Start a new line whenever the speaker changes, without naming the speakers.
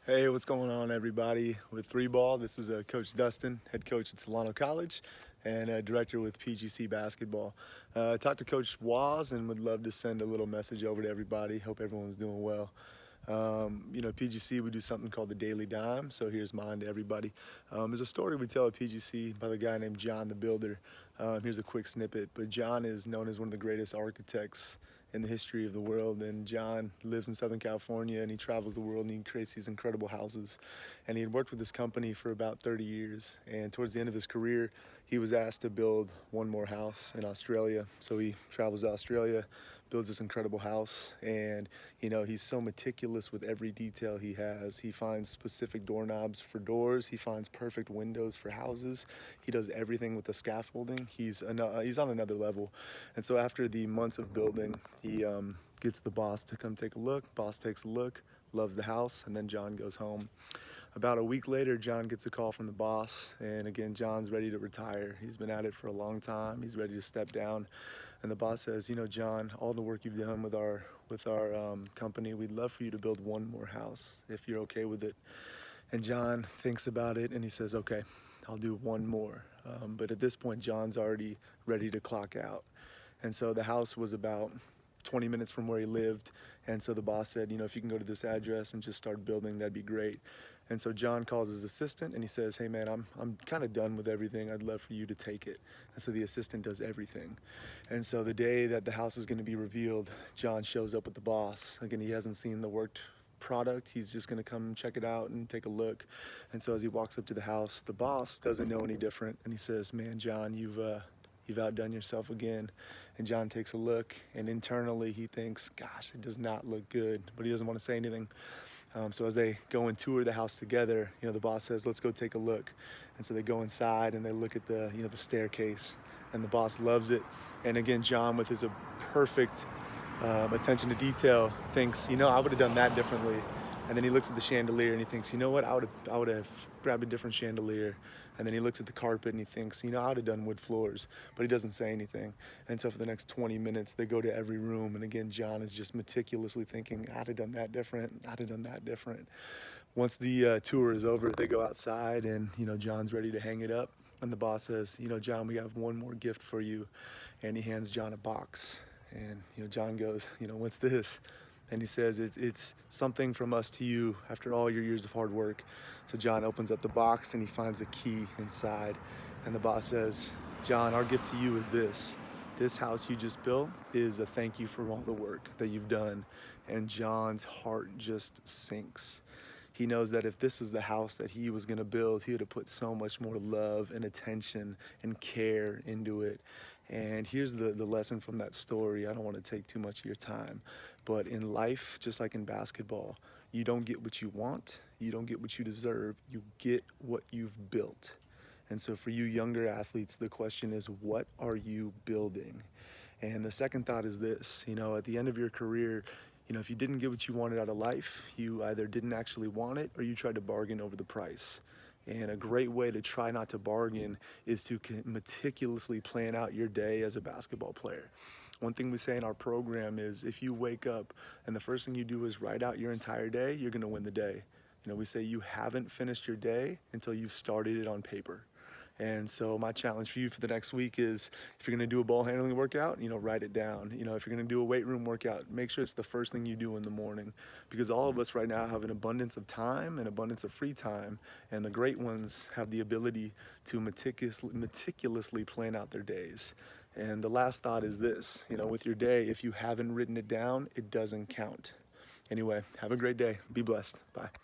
Hey, what's going on, everybody? With Three Ball, this is Coach Dustin, head coach at Solano College and director with PGC Basketball. I talked to Coach Waz and would love to send a little message over to everybody. Hope everyone's doing well. PGC, we do something called the Daily Dime, so here's mine to everybody. There's a story we tell at PGC by the guy named John the Builder. Here's a quick snippet, but John is known as one of the greatest architects in the history of the world, and John lives in Southern California and he travels the world and he creates these incredible houses. And he had worked with this company for about 30 years, and towards the end of his career he was asked to build one more house in Australia. So he travels to Australia, builds this incredible house, and he's so meticulous with every detail he has. He finds specific doorknobs for doors, he finds perfect windows for houses, he does everything with the scaffolding. He's on another level. And so after the months of building, he gets the boss to come take a look. Boss takes a look, loves the house, and then John goes home. About a week later, John gets a call from the boss, and again, John's ready to retire. He's been at it for a long time. He's ready to step down. And the boss says, John, all the work you've done with our company, we'd love for you to build one more house if you're okay with it. And John thinks about it and he says, okay, I'll do one more. But at this point, John's already ready to clock out. And so the house was about 20 minutes from where he lived. And so the boss said, if you can go to this address and just start building, that'd be great. And so John calls his assistant and he says, hey man, I'm kind of done with everything. I'd love for you to take it. And so the assistant does everything. And so the day that the house is going to be revealed, John shows up with the boss. Again, he hasn't seen the worked product. He's just going to come check it out and take a look. And so as he walks up to the house, the boss doesn't know any different. And he says, man, John, you've outdone yourself again. And John takes a look, and internally he thinks, gosh, it does not look good, but he doesn't want to say anything. So as they go and tour the house together, the boss says, let's go take a look. And so they go inside and they look at the staircase, and the boss loves it. And again, John, with his perfect attention to detail, thinks, I would have done that differently. And then he looks at the chandelier and he thinks, you know what, I would have grabbed a different chandelier. And then he looks at the carpet and he thinks, I would have done wood floors, but he doesn't say anything. And so for the next 20 minutes, they go to every room. And again, John is just meticulously thinking, I'd have done that different, I'd have done that different. Once the tour is over, they go outside and, John's ready to hang it up. And the boss says, John, we have one more gift for you. And he hands John a box. And, John goes, what's this? And he says, it's something from us to you after all your years of hard work. So John opens up the box and he finds a key inside. And the boss says, John, our gift to you is this. This house you just built is a thank you for all the work that you've done. And John's heart just sinks. He knows that if this is the house that he was going to build, he would have put so much more love and attention and care into it. And here's the lesson from that story. I don't want to take too much of your time, but in life, just like in basketball, you don't get what you want, you don't get what you deserve, you get what you've built. And so for you younger athletes, the question is, what are you building? And the second thought is this, at the end of your career, if you didn't get what you wanted out of life, you either didn't actually want it or you tried to bargain over the price. And a great way to try not to bargain is to meticulously plan out your day as a basketball player. One thing we say in our program is if you wake up and the first thing you do is write out your entire day, you're going to win the day. We say you haven't finished your day until you've started it on paper. And so my challenge for you for the next week is if you're going to do a ball handling workout, write it down. If you're going to do a weight room workout, make sure it's the first thing you do in the morning, because all of us right now have an abundance of time and abundance of free time, and the great ones have the ability to meticulously plan out their days. And the last thought is this, with your day, if you haven't written it down, it doesn't count. Anyway, have a great day. Be blessed. Bye.